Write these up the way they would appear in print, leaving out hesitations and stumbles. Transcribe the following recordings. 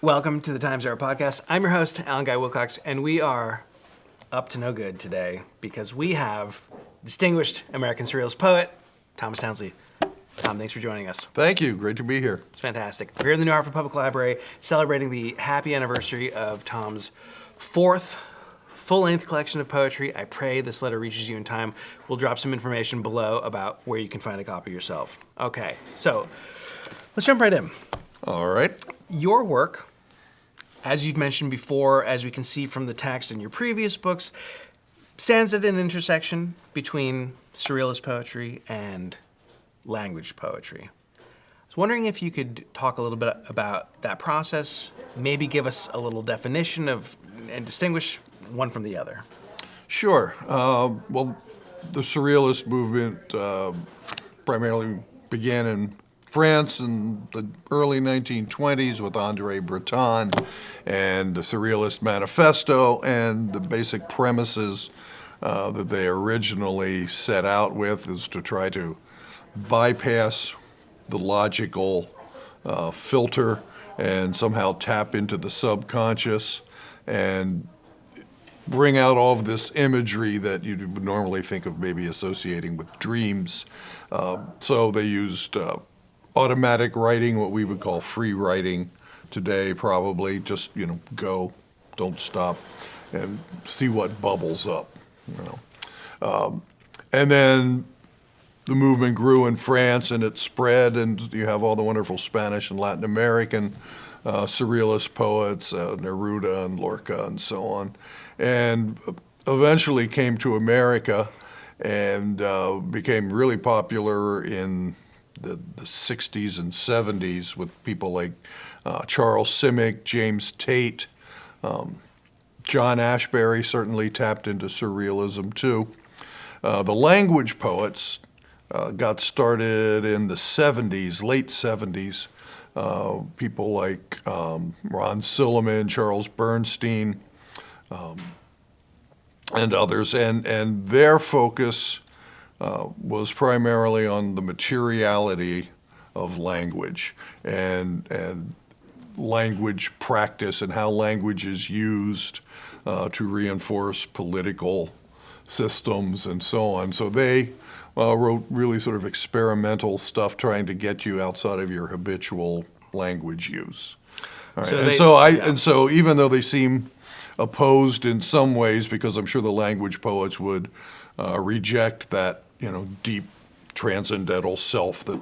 Welcome to the Times Era podcast. I'm your host, Alan Guy Wilcox, and we are up to no good today because we have distinguished American surrealist poet, Thomas Townsley. Tom, thanks for joining us. Thank you. Great to be here. It's fantastic. We're here in the New Hartford Public Library celebrating the happy anniversary of Tom's fourth full-length collection of poetry. I pray this letter reaches you in time. We'll drop some information below about where you can find a copy yourself. Okay, so let's jump right in. All right. Your work, as you've mentioned before, as we can see from the text in your previous books, stands at an intersection between surrealist poetry and language poetry. I was wondering if you could talk a little bit about that process, maybe give us a little definition of and distinguish one from the other. Sure. Well, the surrealist movement primarily began in France in the early 1920s with André Breton and the Surrealist Manifesto, and the basic premises that they originally set out with is to try to bypass the logical filter and somehow tap into the subconscious and bring out all of this imagery that you would normally think of maybe associating with dreams. So they used automatic writing, what we would call free writing today, probably. Just, go, don't stop, and see what bubbles up, And then the movement grew in France, and it spread, and you have all the wonderful Spanish and Latin American surrealist poets, Neruda and Lorca and so on, and eventually came to America and became really popular in the 60s and 70s with people like Charles Simic, James Tate. John Ashbery certainly tapped into surrealism too. The language poets got started in the 70s, late 70s. People like Ron Silliman, Charles Bernstein, and others, and their focus was primarily on the materiality of language and language practice and how language is used to reinforce political systems and so on. So they wrote really sort of experimental stuff trying to get you outside of your habitual language use. All right. So even though they seem opposed in some ways, because I'm sure the language poets would reject that deep transcendental self that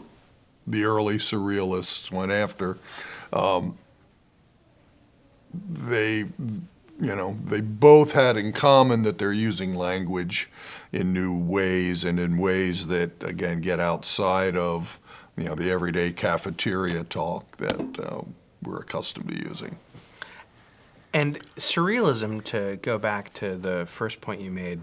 the early surrealists went after. They both had in common that they're using language in new ways and in ways that, again, get outside of the everyday cafeteria talk that we're accustomed to using. And surrealism, to go back to the first point you made,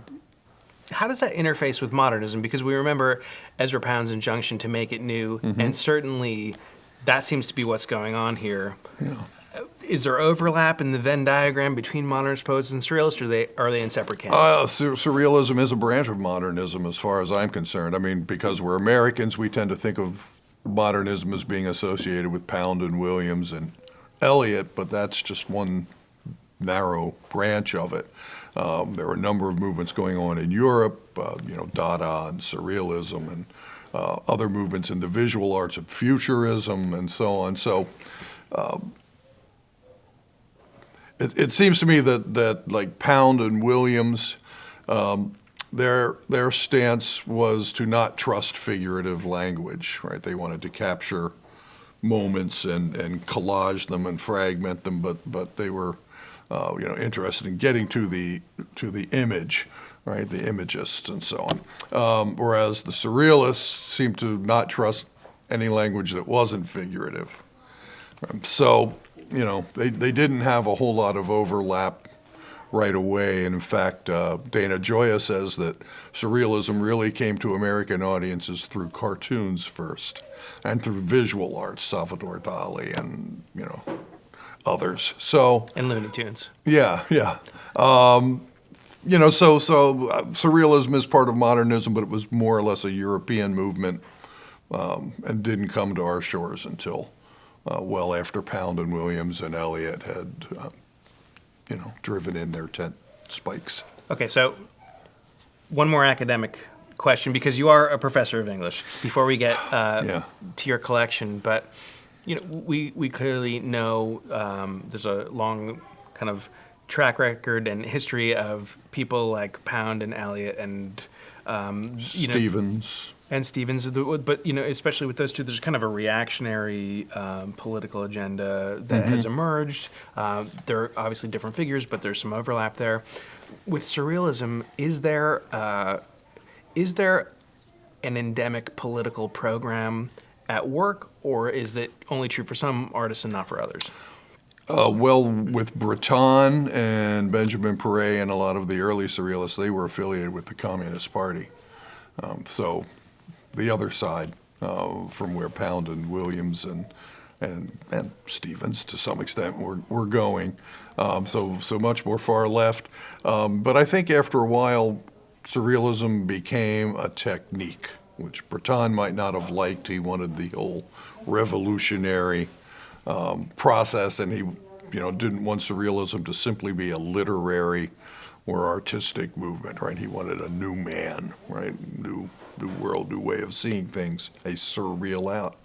how does that interface with modernism? Because we remember Ezra Pound's injunction to make it new, and certainly that seems to be what's going on here. Yeah. Is there overlap in the Venn diagram between modernist poets and surrealists, or are they in separate camps? Surrealism is a branch of modernism as far as I'm concerned. I mean, because we're Americans, we tend to think of modernism as being associated with Pound and Williams and Eliot, but that's just one narrow branch of it. There were a number of movements going on in Europe, Dada and Surrealism, and other movements in the visual arts of Futurism and so on. So it seems to me that like Pound and Williams, their stance was to not trust figurative language, right? They wanted to capture moments and collage them and fragment them, but they were interested in getting to the image, right? The imagists and so on. Whereas the surrealists seemed to not trust any language that wasn't figurative. So, they didn't have a whole lot of overlap right away. And in fact, Dana Gioia says that surrealism really came to American audiences through cartoons first and through visual arts, Salvador Dali and, others. So and Looney Tunes. Yeah. So surrealism is part of modernism, but it was more or less a European movement and didn't come to our shores until well after Pound and Williams and Eliot had, driven in their tent spikes. Okay, so one more academic question, because you are a professor of English, before we get to your collection. But we clearly know there's a long kind of track record and history of people like Pound and Eliot and Stevens. And Stevens, but especially with those two, there's kind of a reactionary political agenda that has emerged. They're obviously different figures, but there's some overlap there. With surrealism, is there an endemic political program at work, or is it only true for some artists and not for others? Well, with Breton and Benjamin Perret and a lot of the early surrealists, they were affiliated with the Communist Party. So the other side, from where Pound and Williams and Stevens to some extent were going, so much more far left. But I think after a while, surrealism became a technique, which Breton might not have liked. He wanted the whole revolutionary process, and he didn't want surrealism to simply be a literary or artistic movement, right? He wanted a new man, right? New world, new way of seeing things, a surreality.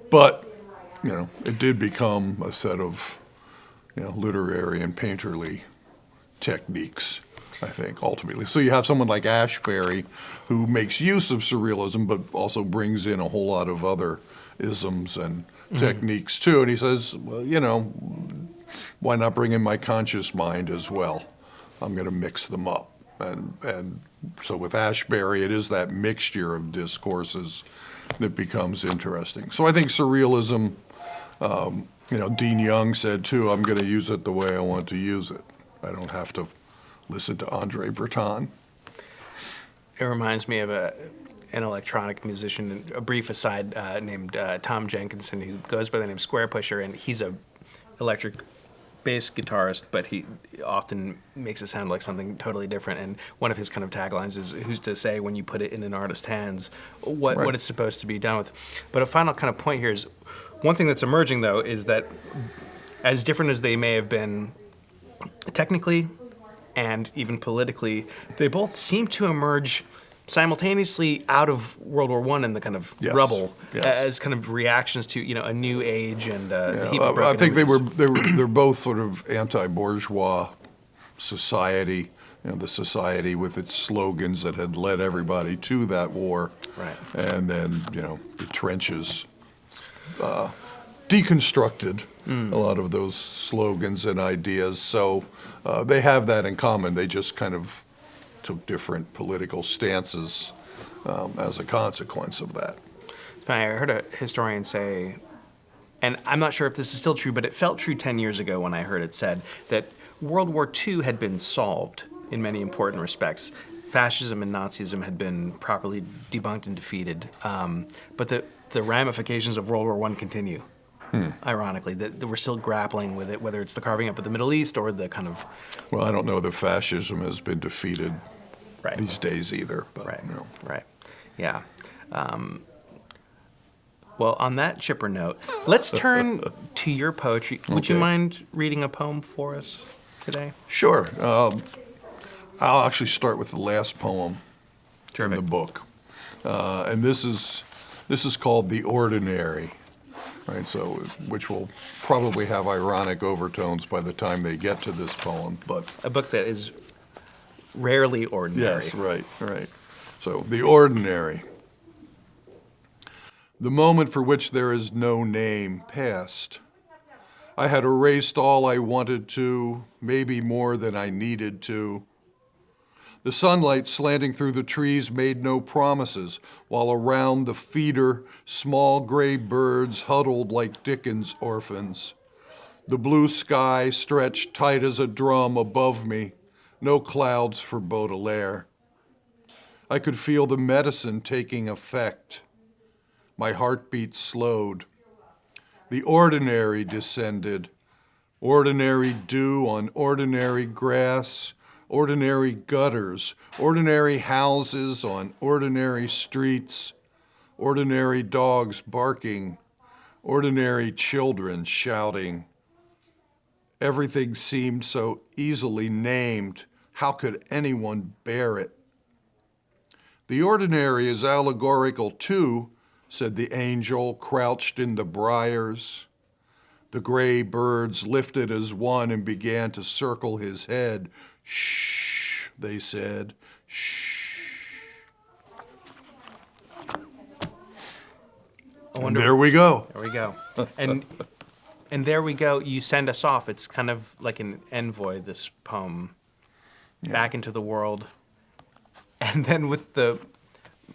But it did become a set of literary and painterly techniques, I think, ultimately. So you have someone like Ashbery who makes use of surrealism, but also brings in a whole lot of other isms and techniques too. And he says, well, why not bring in my conscious mind as well? I'm going to mix them up. And so with Ashbery, it is that mixture of discourses that becomes interesting. So I think surrealism, Dean Young said too, I'm going to use it the way I want to use it. I don't have to listen to Andre Breton. It reminds me of an electronic musician, a brief aside, named Tom Jenkinson, who goes by the name Square Pusher, and he's a electric bass guitarist, but he often makes it sound like something totally different. And one of his kind of taglines is, who's to say when you put it in an artist's hands what it's supposed to be done with. But a final kind of point here is, one thing that's emerging, though, is that as different as they may have been technically and even politically, they both seem to emerge simultaneously out of World War I and the kind of rubble as kind of reactions to a new age and the heap of broken I think images. they're both sort of anti-bourgeois society, the society with its slogans that had led everybody to that war, Right. And then the trenches deconstructed a lot of those slogans and ideas. So they have that in common. They just kind of took different political stances as a consequence of that. I heard a historian say, and I'm not sure if this is still true, but it felt true 10 years ago when I heard it said, that World War II had been solved in many important respects. Fascism and Nazism had been properly debunked and defeated, but the ramifications of World War I continue. Ironically, that we're still grappling with it, whether it's the carving up of the Middle East or the kind of... Well, I don't know that fascism has been defeated Right. these days either. But, Right. Yeah. Well, on that chipper note, let's turn to your poetry. Would you Okay. mind reading a poem for us today? Sure. I'll actually start with the last poem in the book, and this is called "The Ordinary," right? So, which will probably have ironic overtones by the time they get to this poem, but A book that is rarely ordinary. yes, right. So, "The Ordinary." The moment for which there is no name passed. I had erased all I wanted to, maybe more than I needed to. The sunlight slanting through the trees made no promises, while around the feeder, small gray birds huddled like Dickens orphans. The blue sky stretched tight as a drum above me, no clouds for Baudelaire. I could feel the medicine taking effect. My heartbeat slowed. The ordinary descended. Ordinary dew on ordinary grass, ordinary gutters, ordinary houses on ordinary streets, ordinary dogs barking, ordinary children shouting. Everything seemed so easily named. How could anyone bear it? The ordinary is allegorical too, said the angel crouched in the briars. The gray birds lifted as one and began to circle his head. Shh, they said, shh. And there we go. There we go. And there we go. You send us off. It's kind of like an envoy, this poem, back into the world. And then with the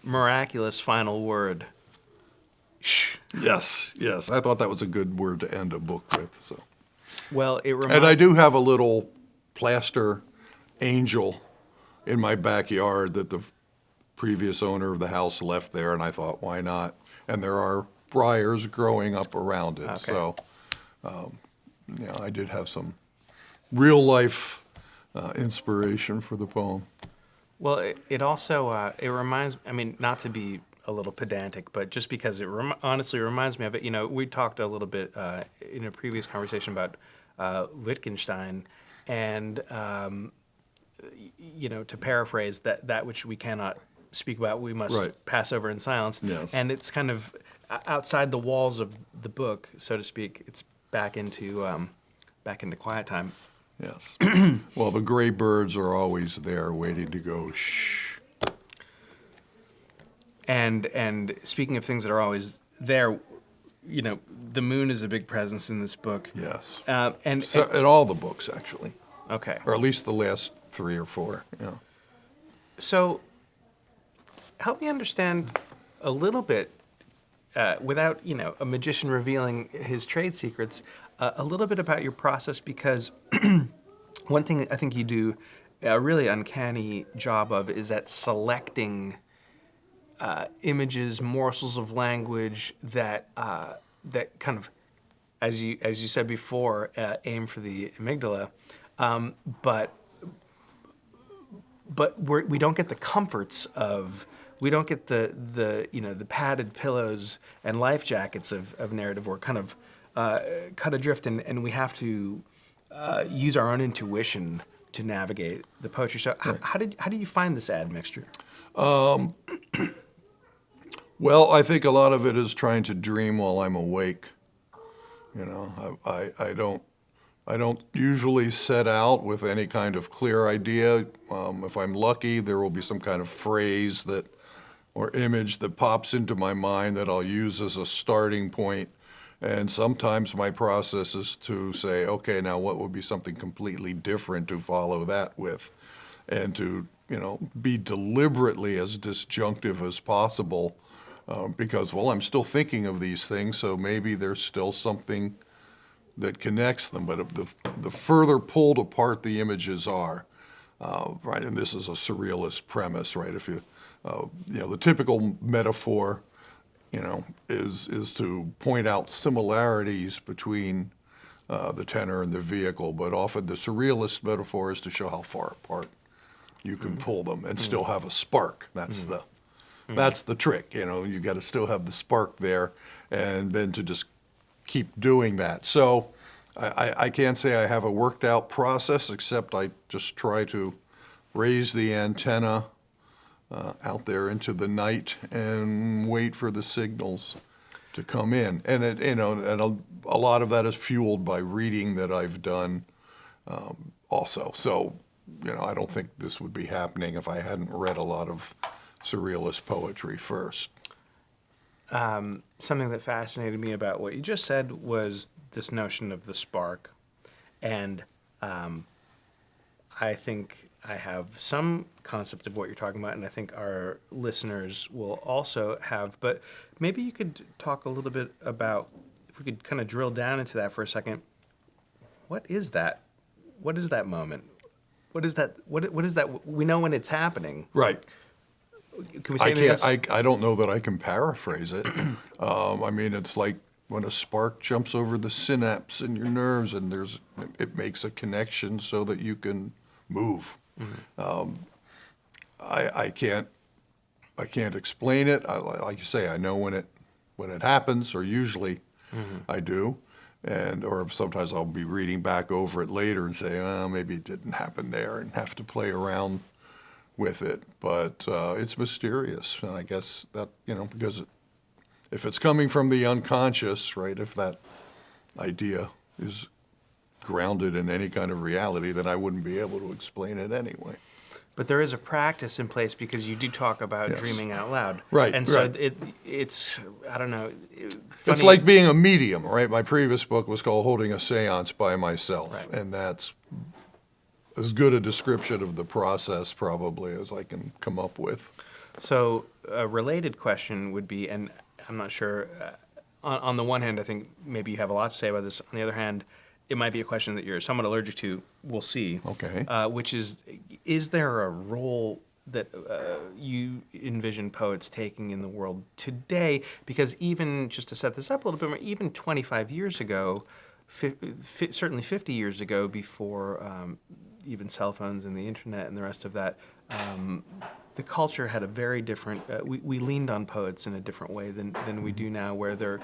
miraculous final word, shh. Yes, yes. I thought that was a good word to end a book with. So. Well, it reminds. And I do have a little plaster angel in my backyard that the previous owner of the house left there, and I thought, why not? And there are briars growing up around it. Okay. So, I did have some real life inspiration for the poem. Well, it also it reminds. I mean, not to be a little pedantic, but just because it honestly reminds me of it. We talked a little bit in a previous conversation about Wittgenstein, and to paraphrase, that which we cannot speak about, we must pass over in silence. Yes. And it's kind of outside the walls of the book, so to speak. It's back into quiet time. Yes. Well, the gray birds are always there waiting to go shh. And speaking of things that are always there, the moon is a big presence in this book. Yes. And in all the books, actually. Okay. Or at least the last 3 or 4. Yeah. So, help me understand a little bit, without a magician revealing his trade secrets, a little bit about your process, because one thing I think you do a really uncanny job of is at selecting images, morsels of language that kind of, as you said before, aim for the amygdala, but we don't get the comforts of. We don't get the padded pillows and life jackets of narrative. We're kind of cut adrift, and we have to use our own intuition to navigate the poetry. So how did you find this admixture? Well, I think a lot of it is trying to dream while I'm awake. I don't usually set out with any kind of clear idea. If I'm lucky, there will be some kind of phrase or image that pops into my mind that I'll use as a starting point. And sometimes my process is to say, okay, now what would be something completely different to follow that with? And to, be deliberately as disjunctive as possible, because, I'm still thinking of these things, so maybe there's still something that connects them. But the further pulled apart the images are, right, and this is a surrealist premise, right? If you, the typical metaphor, is to point out similarities between the tenor and the vehicle, but often the surrealist metaphor is to show how far apart you can pull them and still have a spark. That's the trick. You got to still have the spark there, and then to just keep doing that. So I can't say I have a worked out process, except I just try to raise the antenna out there into the night and wait for the signals to come in. And a lot of that is fueled by reading that I've done also. So, I don't think this would be happening if I hadn't read a lot of surrealist poetry first. Something that fascinated me about what you just said was this notion of the spark. And I think I have some concept of what you're talking about, and I think our listeners will also have. But maybe you could talk a little bit about, if we could kind of drill down into that for a second. What is that? What is that moment? What is that? What is that? We know when it's happening. Right. Can we say anything else? I don't know that I can paraphrase it. It's like when a spark jumps over the synapse in your nerves, and it makes a connection so that you can move. I I can't explain it. Like you say, I know when it happens, or usually I do. Or sometimes I'll be reading back over it later and say, oh, maybe it didn't happen there, and have to play around with it. But it's mysterious, and I guess that, because if it's coming from the unconscious, right, if that idea is grounded in any kind of reality, then I wouldn't be able to explain it anyway. But there is a practice in place, because you do talk about Yes. dreaming out loud. Right, And so right. it's, I don't know. It's funny- like being a medium, right? My previous book was called Holding a Seance by Myself, Right. and that's as good a description of the process probably as I can come up with. So a related question would be, and I'm not sure, on the one hand, I think maybe you have a lot to say about this. On the other hand, it might be a question that you're somewhat allergic to. We'll see. Okay. Which is there a role that you envision poets taking in the world today? Because even, just to set this up a little bit more, even 25 years ago, certainly 50 years ago, before even cell phones and the internet and the rest of that, the culture had a very different, we leaned on poets in a different way than we do now, where they're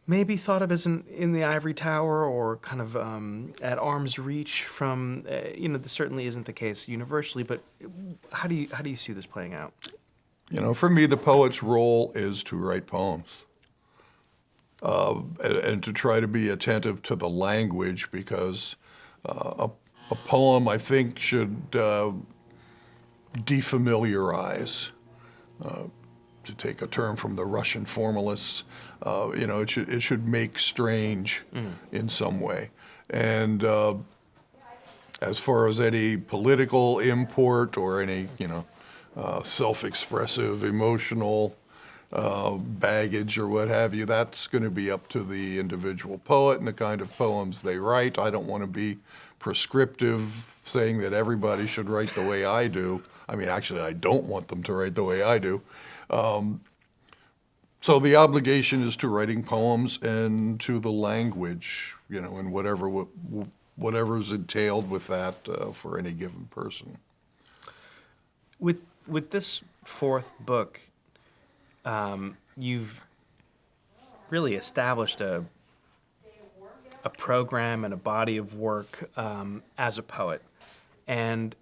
maybe thought of as in the ivory tower, or kind of at arm's reach from, this certainly isn't the case universally, but how do you see this playing out? For me, the poet's role is to write poems and to try to be attentive to the language, because a poem, I think, should defamiliarize, to take a term from the Russian formalists. It should make strange in some way. And as far as any political import or any, self-expressive, emotional baggage or what have you, that's going to be up to the individual poet and the kind of poems they write. I don't want to be prescriptive, saying that everybody should write the way I do. I mean, actually, I don't want them to write the way I do. So the obligation is to writing poems and to the language, and whatever's entailed with that for any given person. With this fourth book, you've really established a program and a body of work as a poet, and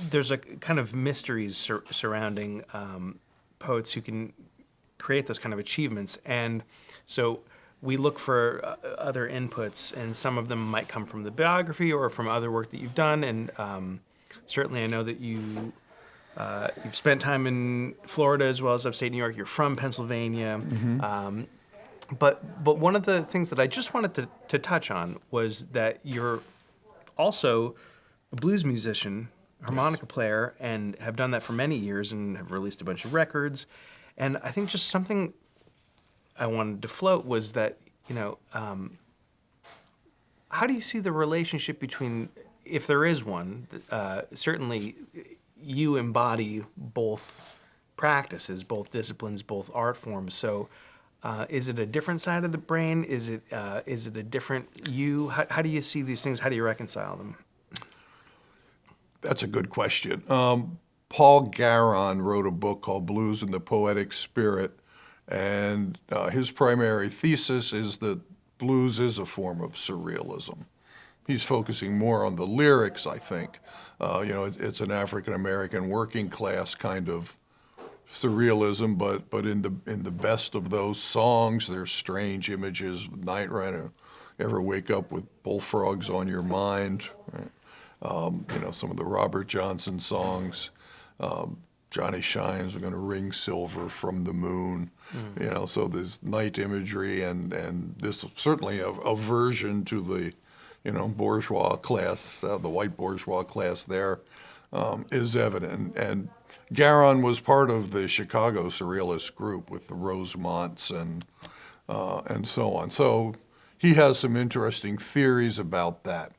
there's a kind of mysteries surrounding poets who can create those kind of achievements, and so we look for other inputs, and some of them might come from the biography or from other work that you've done, and certainly I know that you've spent time in Florida as well as upstate New York. You're from Pennsylvania. But one of the things that I just wanted to touch on was that you're also a blues musician, harmonica player, and have done that for many years and have released a bunch of records. And I think just something I wanted to float was that, how do you see the relationship between, if there is one, certainly you embody both practices, both disciplines, both art forms. So is it a different side of the brain? Is it a different you? How do you see these things? How do you reconcile them? That's a good question. Paul Garon wrote a book called Blues and the Poetic Spirit, and his primary thesis is that blues is a form of surrealism. He's focusing more on the lyrics, I think. It's an African-American working class kind of surrealism, but in the best of those songs, there's strange images. Night Rider, ever wake up with bullfrogs on your mind? Right? Some of the Robert Johnson songs. Johnny Shines, we're going to ring silver from the moon. So there's night imagery, and this is certainly a aversion to the, bourgeois class, the white bourgeois class there is evident. And Garon was part of the Chicago Surrealist group with the Rosemonts and so on. So he has some interesting theories about that.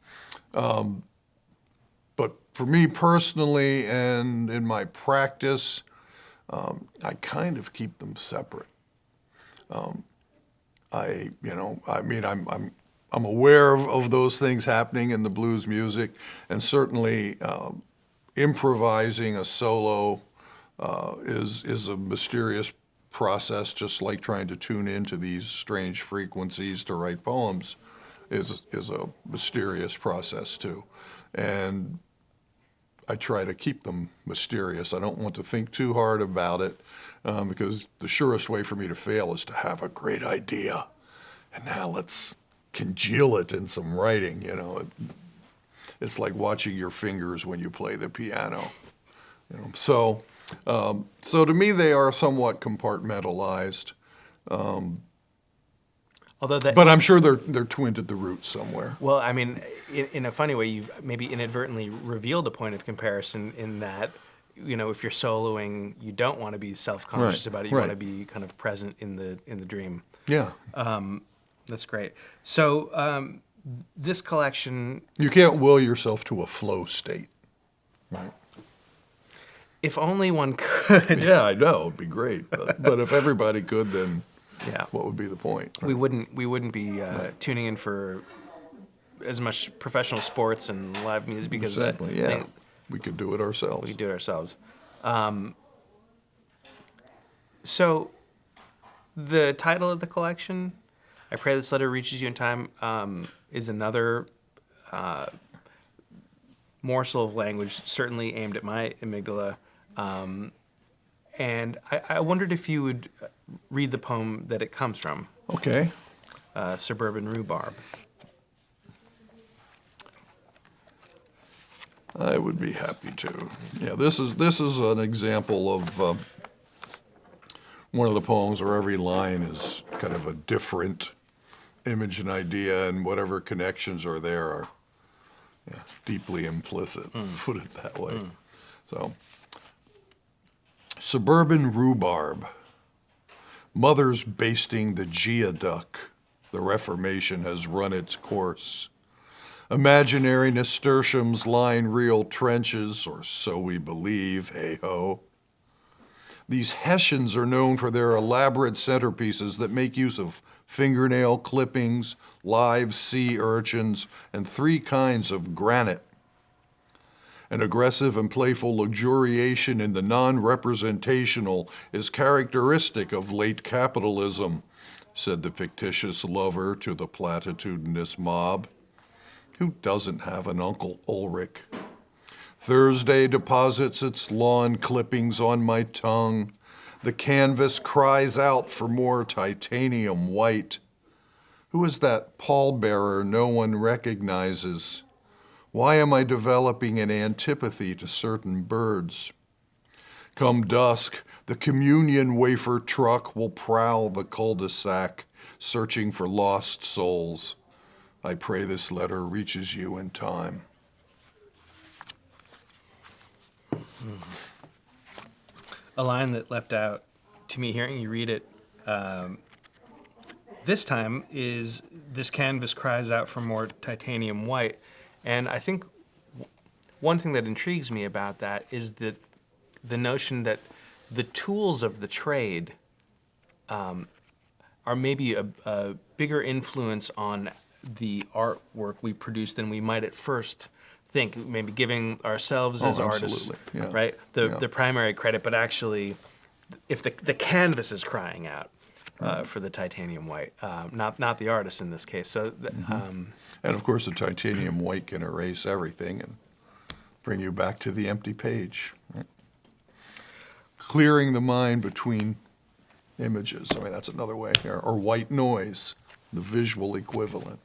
But for me personally and in my practice, I kind of keep them separate. I'm aware of those things happening in the blues music, and certainly improvising a solo is a mysterious process, just like trying to tune into these strange frequencies to write poems is a mysterious process too. And I try to keep them mysterious. I don't want to think too hard about it because the surest way for me to fail is to have a great idea. And now let's congeal it in some writing, you know. It's like watching your fingers when you play the piano. You know? So to me, they are somewhat compartmentalized. But I'm sure they're twinned at the roots somewhere. Well, I mean, in a funny way, you've maybe inadvertently revealed a point of comparison in that, you know, if you're soloing, you don't want to be self-conscious about it. You want to be kind of present in the dream. Yeah. That's great. So this collection... You can't will yourself to a flow state, right? If only one could. Yeah, I know. It'd be great. But if everybody could, then what would be the point? Right? We wouldn't be tuning in for as much professional sports and live music because exactly, we could do it ourselves. We could do it ourselves. So the title of the collection, I Pray This Letter Reaches You in Time, is another morsel of language certainly aimed at my amygdala. And I wondered if you would read the poem that it comes from. Okay. Suburban Rhubarb. I would be happy to. Yeah, this is an example of one of the poems where every line is kind of a different image and idea, and whatever connections are there are deeply implicit, put it that way. So, Suburban Rhubarb. Mothers basting the geoduck. The Reformation has run its course. Imaginary nasturtiums line real trenches, or so we believe, hey-ho. These Hessians are known for their elaborate centerpieces that make use of fingernail clippings, live sea urchins, and 3 kinds of granite. An aggressive and playful luxuriation in the non-representational is characteristic of late capitalism, said the fictitious lover to the platitudinous mob. Who doesn't have an Uncle Ulrich? Thursday deposits its lawn clippings on my tongue. The canvas cries out for more titanium white. Who is that pallbearer no one recognizes? Why am I developing an antipathy to certain birds? Come dusk, the communion wafer truck will prowl the cul-de-sac, searching for lost souls. I pray this letter reaches you in time. A line that leapt out to me hearing you read it this time is, this canvas cries out for more titanium white. And I think one thing that intrigues me about that is that the notion that the tools of the trade are maybe a bigger influence on the artwork we produce than we might at first think, maybe giving ourselves as artists, right, the primary credit, but actually if the canvas is crying out for the titanium white, not the artist in this case. So, and of course the titanium white can erase everything and bring you back to the empty page. Right? Clearing the mind between images. I mean, that's another way. Or white noise, the visual equivalent.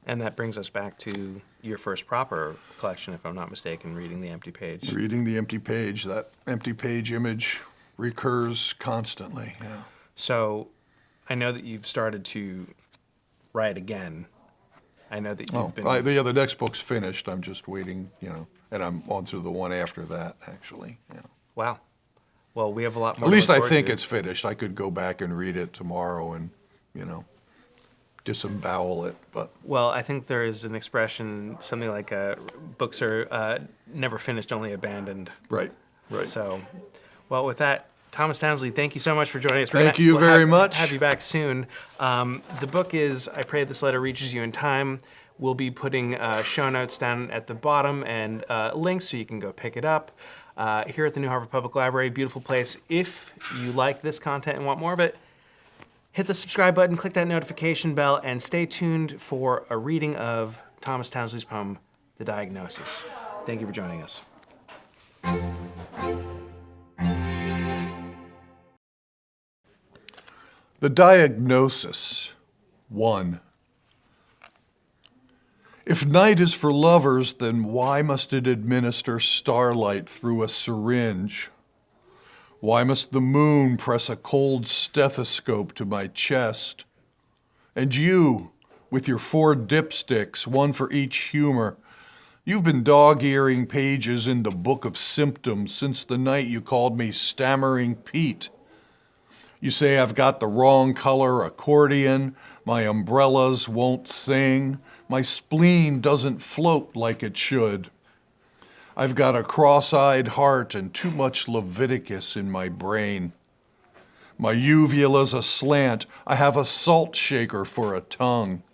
And that brings us back to your first proper collection, if I'm not mistaken, Reading the Empty Page. Reading the Empty Page. That empty page image recurs constantly. Yeah. So I know that you've started to write again. I know that you've been... the next book's finished. I'm just waiting, and I'm on through the one after that, actually. Yeah. Wow. Well, we have a lot more. At least I think it's finished. I could go back and read it tomorrow and, disembowel it. But well, I think there is an expression, something like books are never finished, only abandoned. Right. So, well, with that, Thomas Townsley, thank you so much for joining us. Thank you very much. Have you back soon. The book is I Pray This Letter Reaches You in Time. We'll be putting show notes down at the bottom and links so you can go pick it up. Here at the New Hartford Public Library, beautiful place. If you like this content and want more of it, hit the subscribe button, click that notification bell, and stay tuned for a reading of Thomas Townsley's poem, The Diagnosis. Thank you for joining us. The Diagnosis. 1. If night is for lovers, then why must it administer starlight through a syringe? Why must the moon press a cold stethoscope to my chest? And you, with your 4 dipsticks, one for each humor, you've been dog-earing pages in the book of symptoms since the night you called me Stammering Pete. You say I've got the wrong color accordion, my umbrellas won't sing, my spleen doesn't float like it should. I've got a cross-eyed heart and too much Leviticus in my brain. My uvula's aslant, I have a salt shaker for a tongue.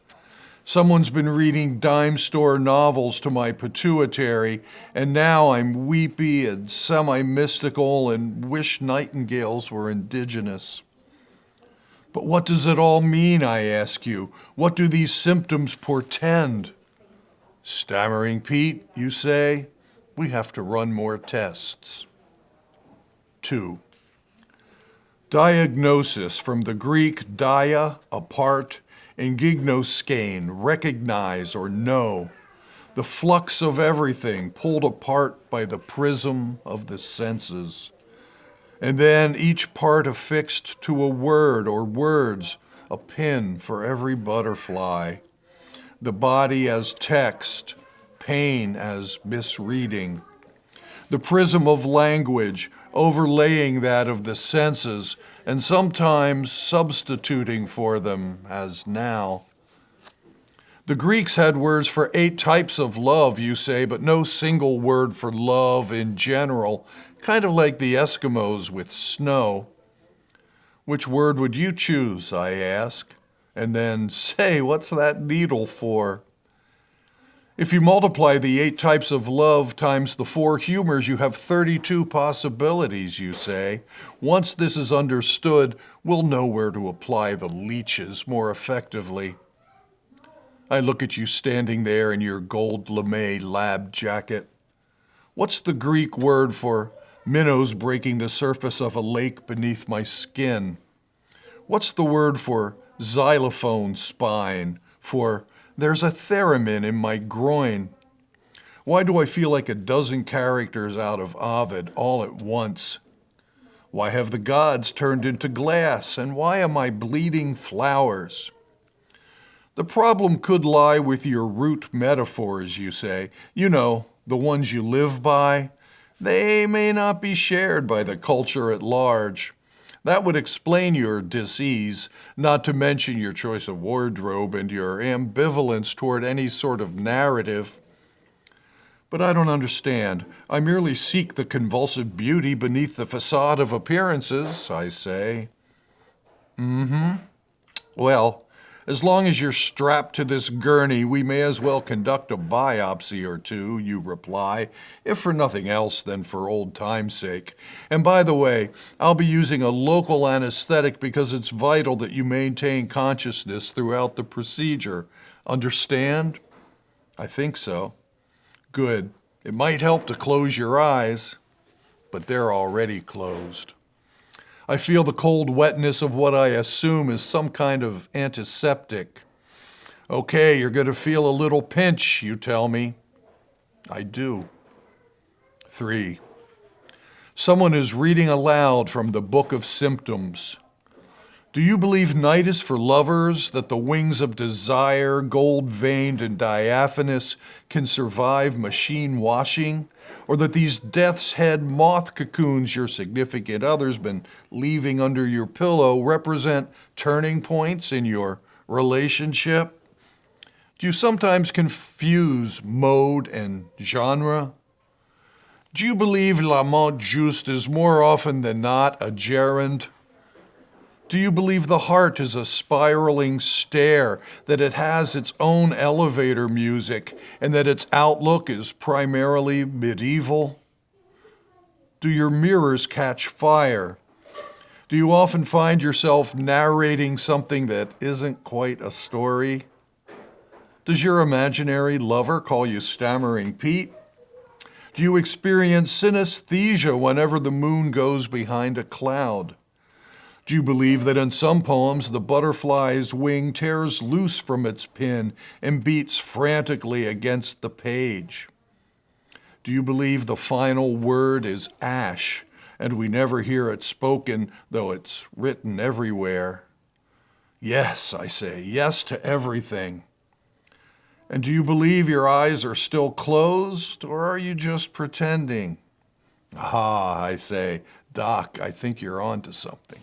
Someone's been reading dime store novels to my pituitary, and now I'm weepy and semi-mystical and wish nightingales were indigenous. But what does it all mean, I ask you? What do these symptoms portend? Stammering Pete, you say? We have to run more tests. 2. Diagnosis, from the Greek dia, apart, and gignoskein, recognize or know. The flux of everything pulled apart by the prism of the senses. And then each part affixed to a word or words, a pin for every butterfly. The body as text, pain as misreading. The prism of language, overlaying that of the senses, and sometimes substituting for them, as now. The Greeks had words for 8 types of love, you say, but no single word for love in general, kind of like the Eskimos with snow. Which word would you choose, I ask? And then, say, what's that needle for? If you multiply the 8 types of love times the 4 humors, you have 32 possibilities, you say. Once this is understood, we'll know where to apply the leeches more effectively. I look at you standing there in your gold lame lab jacket. What's the Greek word for minnows breaking the surface of a lake beneath my skin? What's the word for xylophone spine, for there's a theremin in my groin? Why do I feel like a dozen characters out of Ovid all at once? Why have the gods turned into glass, and why am I bleeding flowers? The problem could lie with your root metaphors, you say. You know, the ones you live by. They may not be shared by the culture at large. That would explain your dis-ease, not to mention your choice of wardrobe and your ambivalence toward any sort of narrative. But I don't understand. I merely seek the convulsive beauty beneath the facade of appearances, I say. Well, as long as you're strapped to this gurney, we may as well conduct a biopsy or two, you reply, if for nothing else than for old time's sake. And by the way, I'll be using a local anesthetic because it's vital that you maintain consciousness throughout the procedure. Understand? I think so. Good. It might help to close your eyes, but they're already closed. I feel the cold wetness of what I assume is some kind of antiseptic. Okay, you're going to feel a little pinch, you tell me. I do. 3. Someone is reading aloud from the Book of Symptoms. Do you believe night is for lovers, that the wings of desire, gold-veined and diaphanous, can survive machine washing? Or that these death's head moth cocoons your significant other's been leaving under your pillow represent turning points in your relationship? Do you sometimes confuse mode and genre? Do you believe l'amant juste is more often than not a gerund? Do you believe the heart is a spiraling stair, that it has its own elevator music, and that its outlook is primarily medieval? Do your mirrors catch fire? Do you often find yourself narrating something that isn't quite a story? Does your imaginary lover call you Stammering Pete? Do you experience synesthesia whenever the moon goes behind a cloud? Do you believe that in some poems the butterfly's wing tears loose from its pin and beats frantically against the page? Do you believe the final word is ash, and we never hear it spoken, though it's written everywhere? Yes, I say, yes to everything. And do you believe your eyes are still closed, or are you just pretending? Ah, I say, Doc, I think you're on to something.